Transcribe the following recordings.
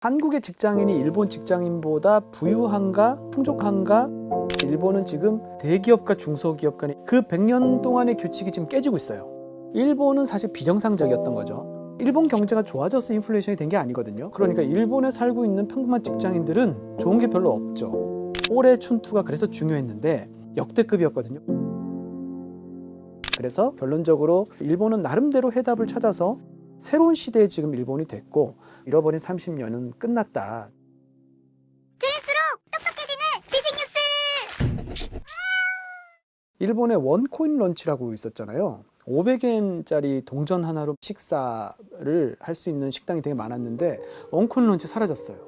한국의 직장인이 일본 직장인보다 부유한가 풍족한가? 일본은 지금 대기업과 중소기업 간의 그 100년 동안의 규칙이 지금 깨지고 있어요. 일본은 사실 비정상적이었던 거죠. 일본 경제가 좋아져서 인플레이션이 된 게 아니거든요. 그러니까 일본에 살고 있는 평범한 직장인들은 좋은 게 별로 없죠. 올해 춘투가 그래서 중요했는데 역대급이었거든요. 그래서 결론적으로 일본은 나름대로 해답을 찾아서 새로운 시대에 지금 일본이 됐고 잃어버린 30년은 끝났다. 들을수록 똑똑해지는 지식 뉴스. 일본의 원코인 런치라고 있었잖아요. 500엔짜리 동전 하나로 식사를 할 수 있는 식당이 되게 많았는데 원코인 런치 사라졌어요.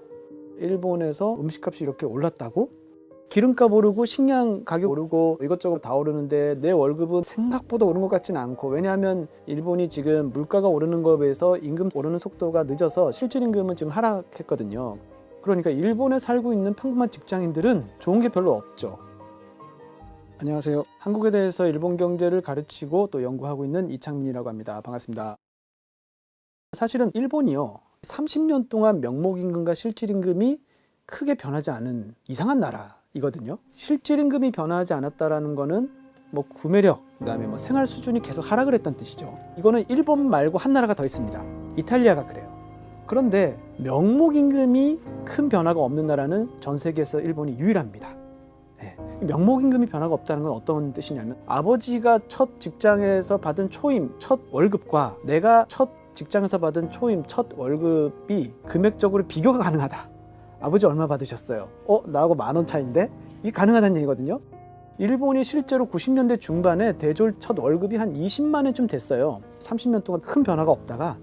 일본에서 음식값이 이렇게 올랐다고? 기름값 오르고 식량 가격 오르고 이것저것 다 오르는데 내 월급은 생각보다 오른 것 같지는 않고, 왜냐하면 일본이 지금 물가가 오르는 것에 비해서 임금 오르는 속도가 늦어서 실질 임금은 지금 하락했거든요. 그러니까 일본에 살고 있는 평범한 직장인들은 좋은 게 별로 없죠. 안녕하세요. 한국에 대해서 일본 경제를 가르치고 또 연구하고 있는 이창민이라고 합니다. 반갑습니다. 사실은 일본이요, 30년 동안 명목임금과 실질임금이 크게 변하지 않은 이상한 나라이거든요. 실질임금이 변하지 않았다라는 거는 뭐 구매력, 그다음에 뭐 생활 수준이 계속 하락을 했다는 뜻이죠. 이거는 일본 말고 한 나라가 더 있습니다. 이탈리아가 그래요. 그런데 명목임금이 큰 변화가 없는 나라는 전 세계에서 일본이 유일합니다. 명목임금이 변화가 없다는 건 어떤 뜻이냐면, 아버지가 첫 직장에서 받은 초임, 첫 월급과 내가 첫 직장에서 받은 초임, 첫 월급이 금액적으로 비교가 가능하다. 아버지 얼마 받으셨어요? 나하고 10,000원 차인데? 이게 가능하다는 얘기거든요. 일본이 실제로 90년대 중반에 대졸 첫 월급이 한 20만 원쯤 됐어요. 30년 동안 큰 변화가 없다가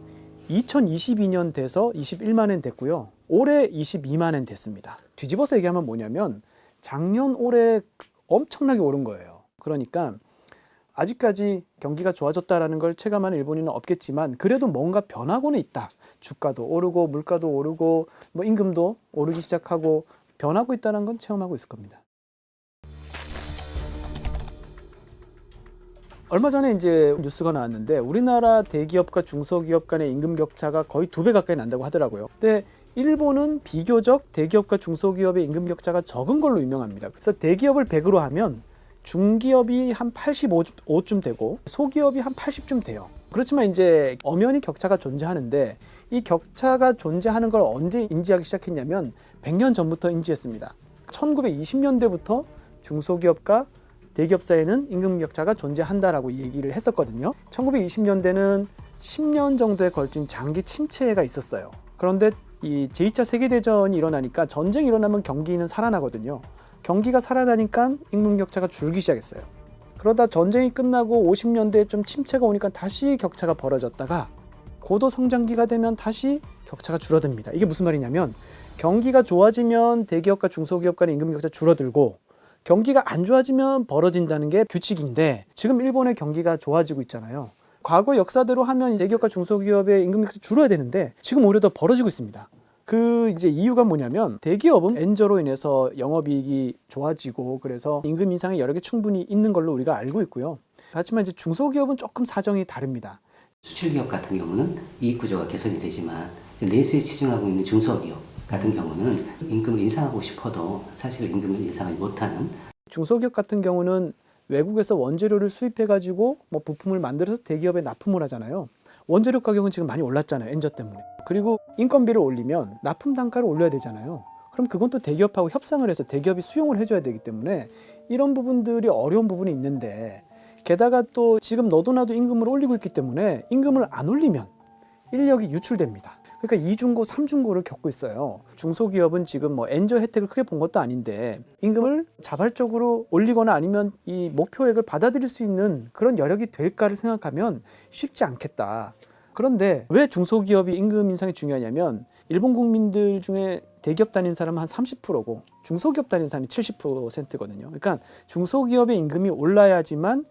2022년 돼서 21만 원 됐고요. 올해 22만 원 됐습니다. 뒤집어서 얘기하면 뭐냐면 작년 올해 엄청나게 오른 거예요. 그러니까 아직까지 경기가 좋아졌다라는 걸 체감하는 일본인은 없겠지만 그래도 뭔가 변하고는 있다. 주가도 오르고 물가도 오르고 뭐 임금도 오르기 시작하고 변하고 있다는 건 체험하고 있을 겁니다. 얼마 전에 이제 뉴스가 나왔는데 우리나라 대기업과 중소기업 간의 임금 격차가 거의 2배 가까이 난다고 하더라고요. 근데 일본은 비교적 대기업과 중소기업의 임금 격차가 적은 걸로 유명합니다. 그래서 대기업을 100으로 하면 중기업이 한 85쯤 되고 소기업이 한 80쯤 돼요. 그렇지만 이제 엄연히 격차가 존재하는데 이 격차가 존재하는 걸 언제 인지하기 시작했냐면 100년 전부터 인지했습니다. 1920년대부터 중소기업과 대기업 사이에는 임금 격차가 존재한다라고 얘기를 했었거든요. 1920년대는 10년 정도에 걸친 장기 침체가 있었어요. 그런데 이 제2차 세계대전이 일어나니까, 전쟁이 일어나면 경기는 살아나거든요. 경기가 살아나니까 임금 격차가 줄기 시작했어요. 그러다 전쟁이 끝나고 50년대에 좀 침체가 오니까 다시 격차가 벌어졌다가 고도 성장기가 되면 다시 격차가 줄어듭니다. 이게 무슨 말이냐면 경기가 좋아지면 대기업과 중소기업 간의 임금 격차 줄어들고 경기가 안 좋아지면 벌어진다는 게 규칙인데, 지금 일본의 경기가 좋아지고 있잖아요. 과거 역사대로 하면 대기업과 중소기업의 임금 격차 줄어야 되는데 지금 오히려 더 벌어지고 있습니다. 그 이제 이유가 뭐냐면 대기업은 엔저로 인해서 영업이익이 좋아지고 그래서 임금 인상의 여력이 충분히 있는 걸로 우리가 알고 있고요. 하지만 이제 중소기업은 조금 사정이 다릅니다. 수출기업 같은 경우는 이익 구조가 개선이 되지만 내수에 치중하고 있는 중소기업 같은 경우는 임금을 인상하고 싶어도 사실 임금을 인상하지 못하는, 중소기업 같은 경우는 외국에서 원재료를 수입해가지고 뭐 부품을 만들어서 대기업에 납품을 하잖아요. 원재료 가격은 지금 많이 올랐잖아요. 엔저 때문에. 그리고 인건비를 올리면 납품 단가를 올려야 되잖아요. 그럼 그건 또 대기업하고 협상을 해서 대기업이 수용을 해줘야 되기 때문에 이런 부분들이 어려운 부분이 있는데, 게다가 또 지금 너도 나도 임금을 올리고 있기 때문에 임금을 안 올리면 인력이 유출됩니다. 그러니까 2중고, 3중고를 겪고 있어요. 중소기업은 지금 뭐 엔저 혜택을 크게 본 것도 아닌데 임금을 자발적으로 올리거나 아니면 이 목표액을 받아들일 수 있는 그런 여력이 될까를 생각하면 쉽지 않겠다. 그런데 왜 중소기업이 임금 인상이 중요하냐면 일본 국민들 중에 대기업 다니는 사람은 한 30%고 중소기업 다니는 사람이 70%거든요. 그러니까 중소기업의 임금이 올라야지만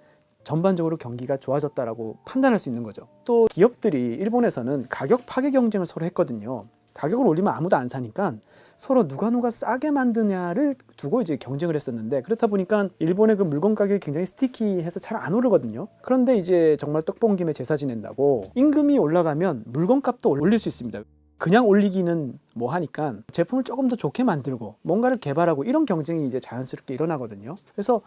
전반적으로 경기가 좋아졌다라고 판단할 수 있는 거죠. 또 기업들이 일본에서는 가격 파괴 경쟁을 서로 했거든요. 가격을 올리면 아무도 안 사니까 서로 누가 싸게 만드냐를 두고 이제 경쟁을 했었는데, 그렇다 보니까 일본의 그 물건 가격이 굉장히 스티키해서 잘 안 오르거든요. 그런데 이제 정말 떡 본 김에 제사 지낸다고 임금이 올라가면 물건값도 올릴 수 있습니다. 그냥 올리기는 뭐 하니까 제품을 조금 더 좋게 만들고 뭔가를 개발하고 이런 경쟁이 이제 자연스럽게 일어나거든요. 그래서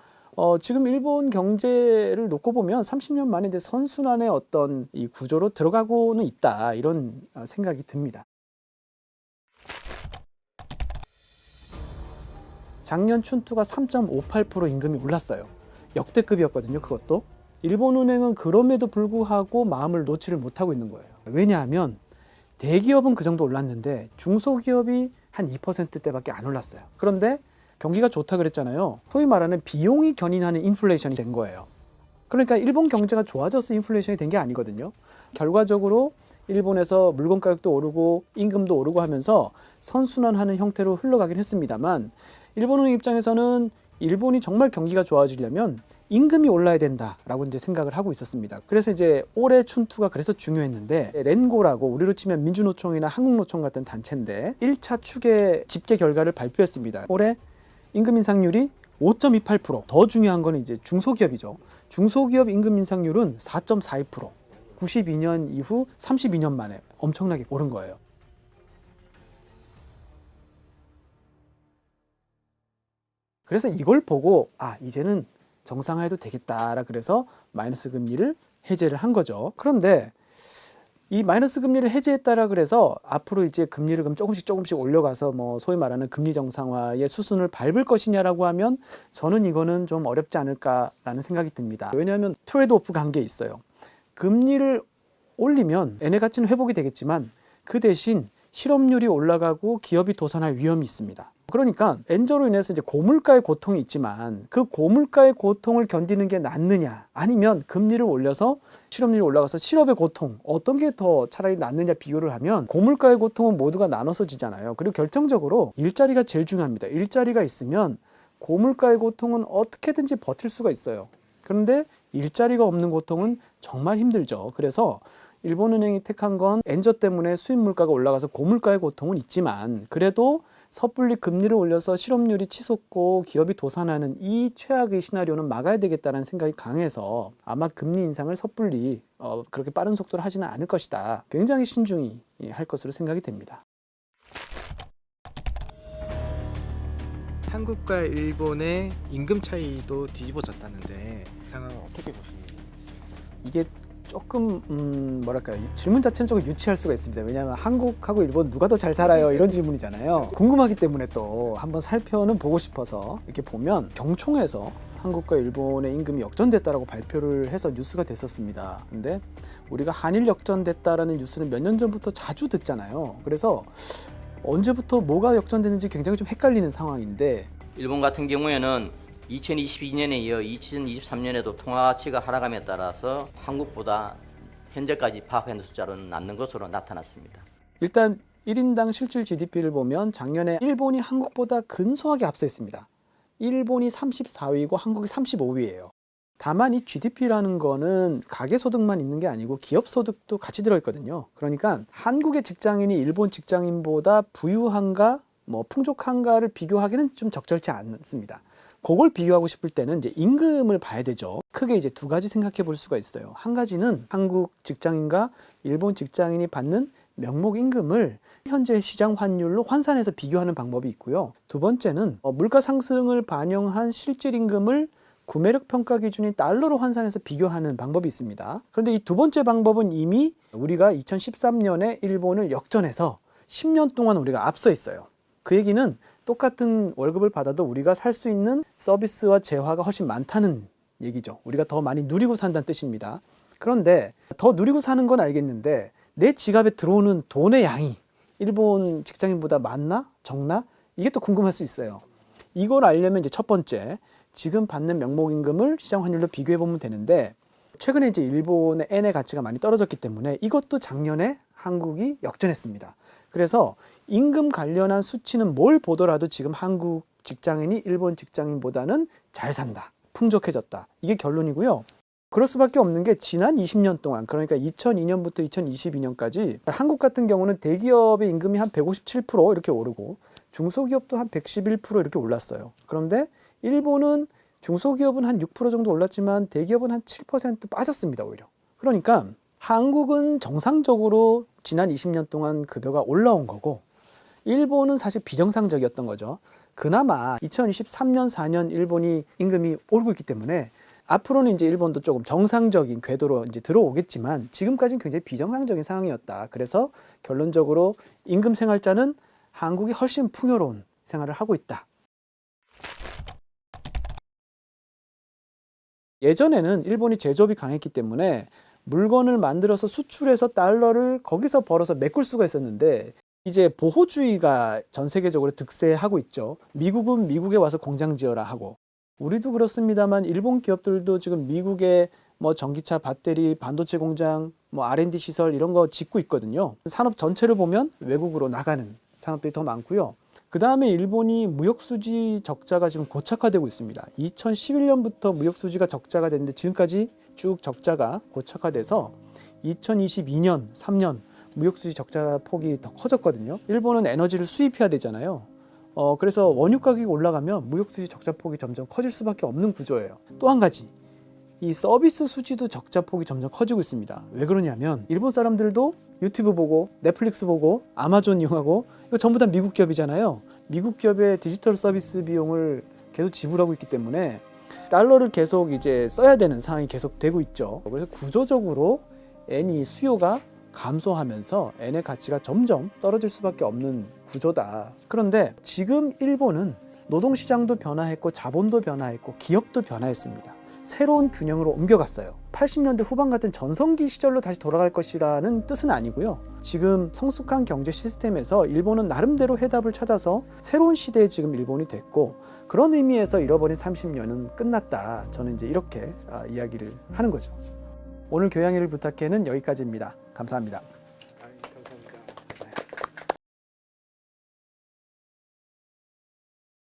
지금 일본 경제를 놓고 보면 30년 만에 이제 선순환의 어떤 이 구조로 들어가고는 있다, 이런 생각이 듭니다. 작년 춘투가 3.58% 임금이 올랐어요. 역대급이었거든요, 그것도. 일본은행은 그럼에도 불구하고 마음을 놓지를 못하고 있는 거예요. 왜냐하면 대기업은 그 정도 올랐는데 중소기업이 한 2%대밖에 안 올랐어요. 그런데 경기가 좋다 그랬잖아요. 소위 말하는 비용이 견인하는 인플레이션이 된 거예요. 그러니까 일본 경제가 좋아져서 인플레이션이 된 게 아니거든요. 결과적으로 일본에서 물건 가격도 오르고 임금도 오르고 하면서 선순환하는 형태로 흘러가긴 했습니다만, 일본은행 입장에서는 일본이 정말 경기가 좋아지려면 임금이 올라야 된다라고 이제 생각을 하고 있었습니다. 그래서 이제 올해 춘투가 그래서 중요했는데, 렌고라고 우리로 치면 민주노총이나 한국노총 같은 단체인데 1차 추계 집계 결과를 발표했습니다. 올해 임금 인상률이 5.28%. 더 중요한 거는 이제 중소기업이죠. 중소기업 임금 인상률은 4.42%. 92년 이후 32년 만에 엄청나게 오른 거예요. 그래서 이걸 보고 이제는 정상화해도 되겠다라 그래서 마이너스 금리를 해제를 한 거죠. 그런데 이 마이너스 금리를 해제했다라 그래서 앞으로 이제 금리를 그럼 조금씩 올려가서 뭐 소위 말하는 금리 정상화의 수순을 밟을 것이냐라고 하면 저는 이거는 좀 어렵지 않을까라는 생각이 듭니다. 왜냐하면 트레이드오프 관계에 있어요. 금리를 올리면 엔의 가치는 회복이 되겠지만 그 대신 실업률이 올라가고 기업이 도산할 위험이 있습니다. 그러니까 엔저로 인해서 이제 고물가의 고통이 있지만 그 고물가의 고통을 견디는 게 낫느냐, 아니면 금리를 올려서 실업률이 올라가서 실업의 고통, 어떤 게 더 차라리 낫느냐 비교를 하면 고물가의 고통은 모두가 나눠서 지잖아요. 그리고 결정적으로 일자리가 제일 중요합니다. 일자리가 있으면 고물가의 고통은 어떻게든지 버틸 수가 있어요. 그런데 일자리가 없는 고통은 정말 힘들죠. 그래서 일본은행이 택한 건 엔저 때문에 수입 물가가 올라가서 고물가의 고통은 있지만 그래도 섣불리 금리를 올려서 실업률이 치솟고 기업이 도산하는 이 최악의 시나리오는 막아야 되겠다는 생각이 강해서 아마 금리 인상을 섣불리 그렇게 빠른 속도로 하지는 않을 것이다. 굉장히 신중히 할 것으로 생각이 됩니다. 한국과 일본의 임금 차이도 뒤집어졌다는데 상황을 어떻게 보십니까? 이게 조금 뭐랄까요, 질문 자체는 조금 유치할 수가 있습니다. 왜냐하면 한국하고 일본 누가 더 잘 살아요, 이런 질문이잖아요. 궁금하기 때문에 또 한번 살펴는 보고 싶어서 이렇게 보면 경총에서 한국과 일본의 임금이 역전됐다라고 발표를 해서 뉴스가 됐었습니다. 근데 우리가 한일 역전됐다라는 뉴스는 몇 년 전부터 자주 듣잖아요. 그래서 언제부터 뭐가 역전됐는지 굉장히 좀 헷갈리는 상황인데, 일본 같은 경우에는 2022년에 이어 2023년에도 통화 가치가 하락함에 따라서 한국보다 현재까지 파악한 숫자로는 낮는 것으로 나타났습니다. 일단 1인당 실질 GDP를 보면 작년에 일본이 한국보다 근소하게 앞서 있습니다. 일본이 34위고 한국이 35위예요. 다만 이 GDP라는 거는 가계소득만 있는 게 아니고 기업소득도 같이 들어있거든요. 그러니까 한국의 직장인이 일본 직장인보다 부유한가 풍족한가를 비교하기는 좀 적절치 않습니다. 그걸 비교하고 싶을 때는 이제 임금을 봐야 되죠. 크게 이제 두 가지 생각해 볼 수가 있어요. 한 가지는 한국 직장인과 일본 직장인이 받는 명목 임금을 현재 시장 환율로 환산해서 비교하는 방법이 있고요. 두 번째는 물가 상승을 반영한 실질 임금을 구매력 평가 기준인 달러로 환산해서 비교하는 방법이 있습니다. 그런데 이 두 번째 방법은 이미 우리가 2013년에 일본을 역전해서 10년 동안 우리가 앞서 있어요. 그 얘기는 똑같은 월급을 받아도 우리가 살 수 있는 서비스와 재화가 훨씬 많다는 얘기죠. 우리가 더 많이 누리고 산다는 뜻입니다. 그런데 더 누리고 사는 건 알겠는데 내 지갑에 들어오는 돈의 양이 일본 직장인보다 많나? 적나? 이게 또 궁금할 수 있어요. 이걸 알려면 이제 첫 번째, 지금 받는 명목임금을 시장 환율로 비교해 보면 되는데, 최근에 이제 일본의 엔의 가치가 많이 떨어졌기 때문에 이것도 작년에 한국이 역전했습니다. 그래서 임금 관련한 수치는 뭘 보더라도 지금 한국 직장인이 일본 직장인보다는 잘 산다, 풍족해졌다, 이게 결론이고요. 그럴 수밖에 없는 게 지난 20년 동안, 그러니까 2002년부터 2022년까지 한국 같은 경우는 대기업의 임금이 한 157% 이렇게 오르고 중소기업도 한 111% 이렇게 올랐어요. 그런데 일본은 중소기업은 한 6% 정도 올랐지만 대기업은 한 7% 빠졌습니다, 오히려. 그러니까 한국은 정상적으로 지난 20년 동안 급여가 올라온 거고 일본은 사실 비정상적이었던 거죠. 그나마 2023년, 4년 일본이 임금이 오르고 있기 때문에 앞으로는 이제 일본도 조금 정상적인 궤도로 이제 들어오겠지만 지금까지는 굉장히 비정상적인 상황이었다. 그래서 결론적으로 임금 생활자는 한국이 훨씬 풍요로운 생활을 하고 있다. 예전에는 일본이 제조업이 강했기 때문에 물건을 만들어서 수출해서 달러를 거기서 벌어서 메꿀 수가 있었는데 이제 보호주의가 전 세계적으로 득세하고 있죠. 미국은 미국에 와서 공장 지어라 하고 우리도 그렇습니다만 일본 기업들도 지금 미국에 뭐 전기차 배터리, 반도체 공장, 뭐 R&D 시설 이런 거 짓고 있거든요. 산업 전체를 보면 외국으로 나가는 산업들이 더 많고요. 그 다음에 일본이 무역수지 적자가 지금 고착화되고 있습니다. 2011년부터 무역수지가 적자가 됐는데 지금까지 쭉 적자가 고착화돼서 2022년, 3년 무역수지 적자 폭이 더 커졌거든요. 일본은 에너지를 수입해야 되잖아요. 그래서 원유 가격이 올라가면 무역수지 적자 폭이 점점 커질 수밖에 없는 구조예요. 또 한 가지, 이 서비스 수지도 적자 폭이 점점 커지고 있습니다. 왜 그러냐면 일본 사람들도 유튜브 보고 넷플릭스 보고 아마존 이용하고 이거 전부 다 미국 기업이잖아요. 미국 기업의 디지털 서비스 비용을 계속 지불하고 있기 때문에 달러를 계속 이제 써야 되는 상황이 계속 되고 있죠. 그래서 구조적으로 엔이 수요가 감소하면서 엔의 가치가 점점 떨어질 수밖에 없는 구조다. 그런데 지금 일본은 노동시장도 변화했고 자본도 변화했고 기업도 변화했습니다. 새로운 균형으로 옮겨갔어요. 80년대 후반 같은 전성기 시절로 다시 돌아갈 것이라는 뜻은 아니고요. 지금 성숙한 경제 시스템에서 일본은 나름대로 해답을 찾아서 새로운 시대에 지금 일본이 됐고 그런 의미에서 잃어버린 30년은 끝났다. 저는 이제 이렇게 이야기를 하는 거죠. 오늘 교양일을 부탁해는 여기까지입니다. 감사합니다.